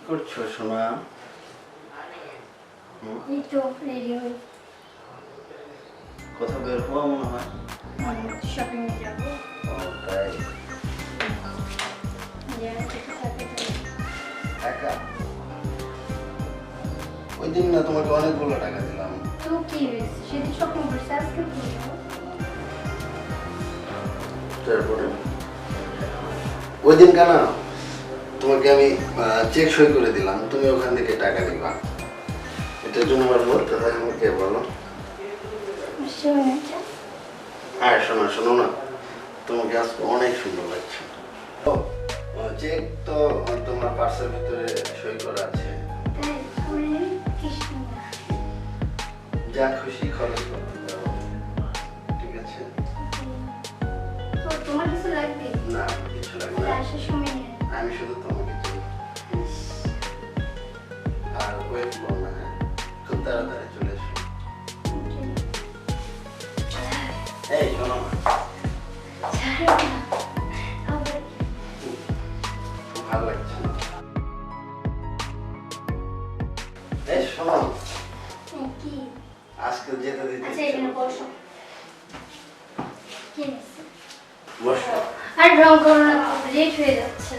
করছো সোনা? এই তো রেডি হই। কোথাও বের হওয়া মনে হয়। শপিং এ যাবো। ও তাই? একা? ওই দিন না তোমাকে অনেকগুলো টাকা দিলাম। তো কি হয়েছে? সেদিন শপিং করছে, আজকে বলবো। তারপরে ওই দিন কেন তোমাকে আমি চেক সই করে দিলাম, তুমি ওখান থেকে টাকা দিবা। এটার জন্য আমার বলতে হয় আমাকে, বলো? হ্যাঁ শোনো শোনো না, তোমাকে আজকে অনেক সুন্দর লাগছে। চেক তো তোমার পার্সের ভিতরে সই করা আছে। যা খুশি খরচ করতে পারো, ঠিক আছে? তোমার কিছু লাগবে না, কিছু লাগবে না, আসার সময় নিয়ে আমি শুধু তোমাকে চাই। আর ওয়েট করো না, হ্যাঁ? খুব তাড়াতাড়ি চলে এসো। এই শোনো না, খুব ভালো লাগছে। এই শোনো, কি আজকে যেতে দিতে আচ্ছা এখানে বসো। কি নিছে? বসো। আর রং করো না, লেট হয়ে যাচ্ছে।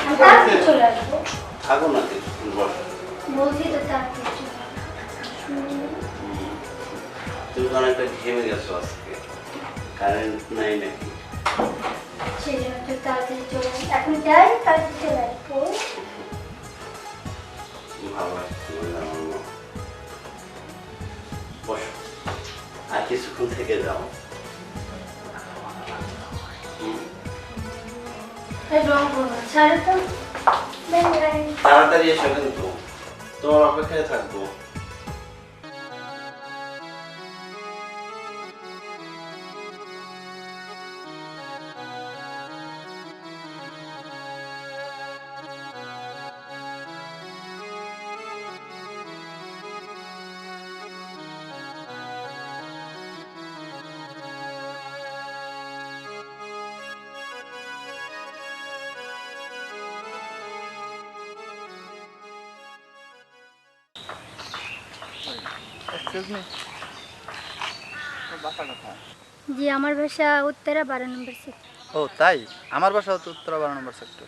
আমি তাড়াতাড়ি চলে আসবো। থাকো না কিছুক্ষণ, বসো। বলছি তো তাড়াতাড়ি চলে আসবো। তুমি অনেকটা ঘেমে গেছো আজকে, কারেন্ট নাই নাকি? সেই জন্য একটু তাড়াতাড়ি চলে আসবো। এখন যাই, তাড়াতাড়ি চলে আসবো। ভালো লাগছে না আমার মা। বসো, আর কিছুক্ষণ থেকে যাও। রং করো না, ছাড়ো তো। তাড়াতাড়ি এসো কিন্তু, তোমার অপেক্ষায় থাকবো। জি, আমার বাসা উত্তরা 12 নম্বর সেক্টর। ও তাই, আমার বাসা হচ্ছে উত্তরা 12 নম্বর সেক্টর।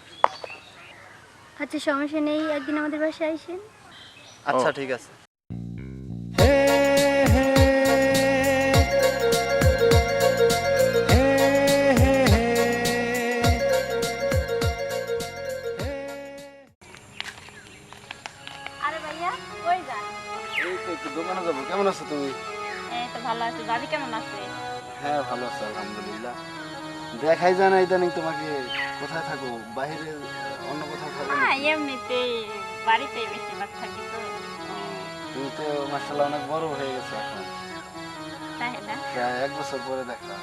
আচ্ছা সমস্যা নেই, একদিন আমাদের বাসায় আইসেন। আচ্ছা ঠিক আছে। আরে ভাইয়া কই যান? এই তো একটু দোকানে যাবো। কেমন আছো তুমি? এই তো ভালো আছি। দাদি কেমন আছে? হ্যাঁ ভালো আছি আলহামদুলিল্লাহ। দেখাই যায় না ইদানিং তোমাকে, কোথায় থাকো? বাইরে অন্য কোথাও থাকো হ্যাঁ নাকি? এমনিতেই বাড়িতেই বেশিরভাগ থাকি তো। তুমি তো মাশাআল্লাহ অনেক বড় হয়ে গেছো এখন, তাই না? প্রায় 1 বছর পরে দেখা।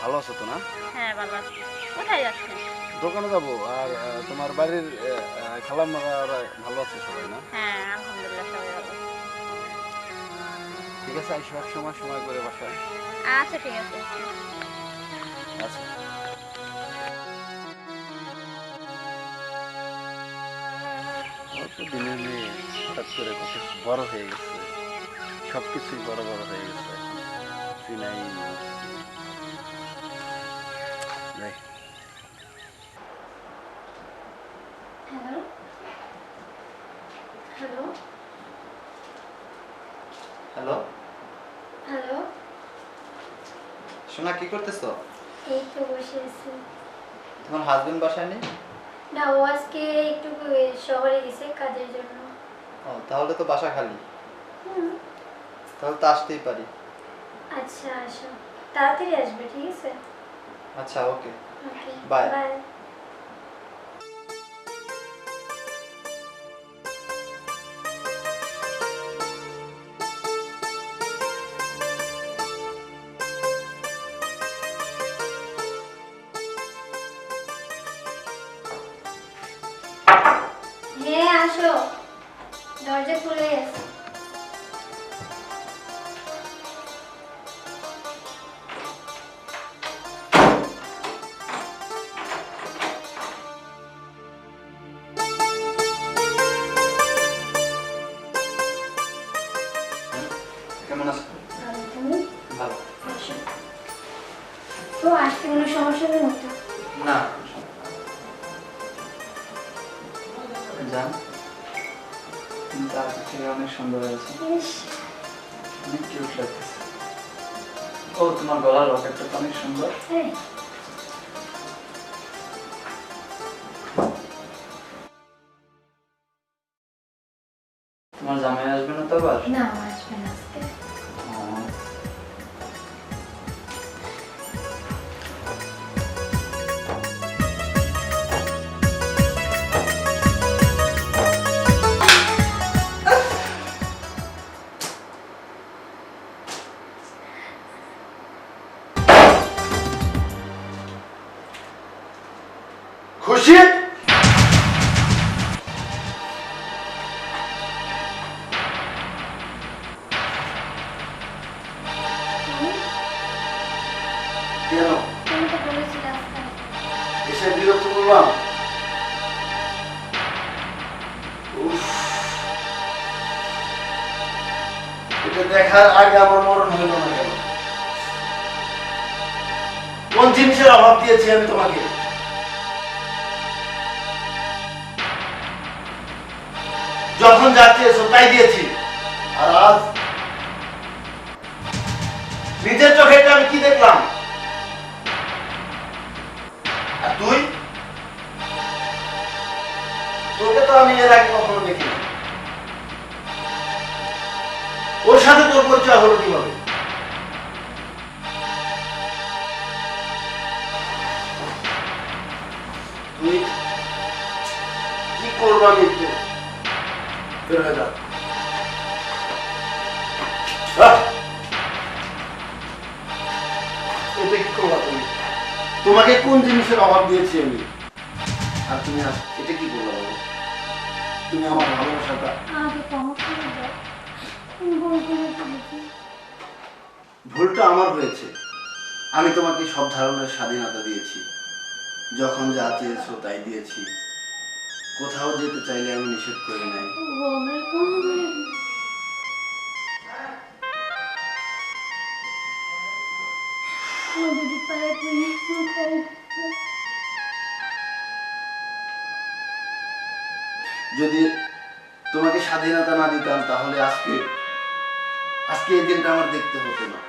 ভালো আছো তো না? হ্যাঁ ভালো আছি। কোথায় যাচ্ছেন? দোকানে যাবো। আর তোমার বাড়ির খালাম্মারা ওরা ভালো আছে সবাই না? হ্যাঁ আলহামদুলিল্লাহ সবাই ভালো আছে। ঠিক আছে, আইসো এক সময় সময় করে বাসায়। আচ্ছা ঠিক আছে। আচ্ছা। অল্প দিনের মেয়ে হঠাৎ করে কত বড় হয়ে গেছে, সবকিছুই বড় বড় হয়ে গেছে এখন। চিনাই যাই। হ্যালো হ্যালো হ্যালো হ্যালো, সোনা, কি করতেছো? এই তো বসে আছি। তোমার হাজবেন্ড বাসায় নেই? না, ও আজকে একটু শহরে গেছে কাজের জন্য। ও তাহলে তো বাসা খালি, হুম, তাহলে তো আসতেই পারি। আচ্ছা আসো, তাড়াতাড়ি আসবে, ঠিক আছে? আচ্ছা ওকে, ওকে Bye. বাই। হ্যাঁ আসো, দরজা খুলে আছে। জান, তুমি তো আগে থেকে অনেক সুন্দর হয়েছে, ইস, অনেক কিউট লাগতেছে। ও তোমার গলার রকেটটা তো অনেক সুন্দর। এই, তোমার জামাই আসবে না তো আবার? না আমার আসবে না আজকে। ও, খুশি? কেন তুমি তো বলেছিলে আজকে আসবে। এসে বিরক্ত করলাম? উফ, এটা দেখার আগে আমার মরণ হইল না কেন? কোন জিনিসের অভাব দিয়েছি আমি তোমাকে? যখন যা চেয়েছো তাই দিয়েছি, আর আজ নিজের চোখে এটা আমি কি দেখলাম? আর তুই? তোকে তো আমি এর আগে কখনো দেখিনি। ওর সাথে তোর পরিচয় হলো কিভাবে? তুই কি করবো আমি একটু? বের হয়ে যা। আহ! এটা কি করবা তুমি? তোমাকে কোন জিনিসের অভাব দিয়েছি আমি? আর তুমি এটা কি করলা বলো? তুমি আমার ভালোবাসাটা আমাকে ক্ষমা করে দাও, আমি ভুল করে ফেলেছি। ভুলটা আমার হয়েছে। আমি তোমাকে সব ধরনের স্বাধীনতা দিয়েছি, যখন যা চেয়েছো তাই দিয়েছি। কোথাও যেতে চাইলে আমি নিষেধ করি নাই। ও আমার ক্ষমা করে দিও। আমার যদি পায়ে পড়ে ক্ষমা করে দাও। যদি তোমাকে স্বাধীনতা না দিতাম তাহলে আজকে আজকে এই দিনটা আমার দেখতে হতো না,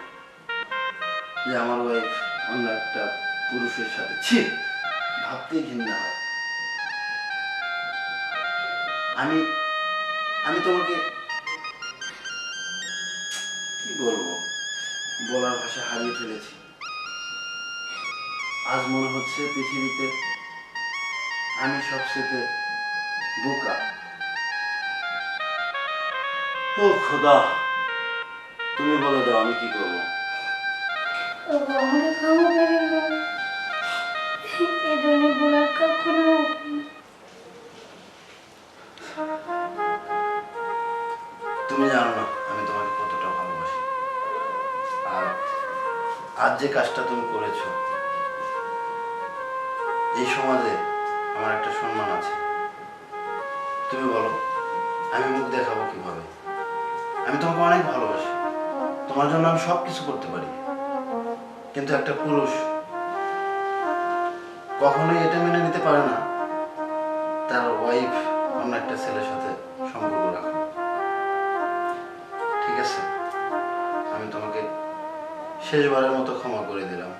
যে আমার ওয়াইফ অন্য একটা পুরুষের সাথে। ছি, ভাবতেই ঘৃণা হয়। আমি আমি তোমাকে কি বলবো, বলার ভাষা হারিয়ে ফেলেছি। আজ মনে হচ্ছে পৃথিবীতে আমি সবচেয়ে বোকা। ও খোদা, তুমি বলে দাও আমি কি করবো? ও আমাকে ক্ষমা করে দাও, এ ধরনের ভুল আর কখনো হবে না। তুমি জানো না আমি তোমাকে কতটা ভালোবাসি। আর আজ যে কাজটা তুমি করেছো, এই সমাজে আমার একটা সম্মান আছে। তুমি বলো আমি মুখ দেখাবো কিভাবে? আমি তোমাকে অনেক ভালোবাসি, তোমার জন্য আমি সবকিছু করতে পারি, কিন্তু একটা পুরুষ কখনোই এটা মেনে নিতে পারে না তার ওয়াইফ অন্য একটা ছেলের সাথে সম্পর্ক রাখে। ঠিক আছে, আমি তোমাকে শেষবারের মতো ক্ষমা করে দিলাম।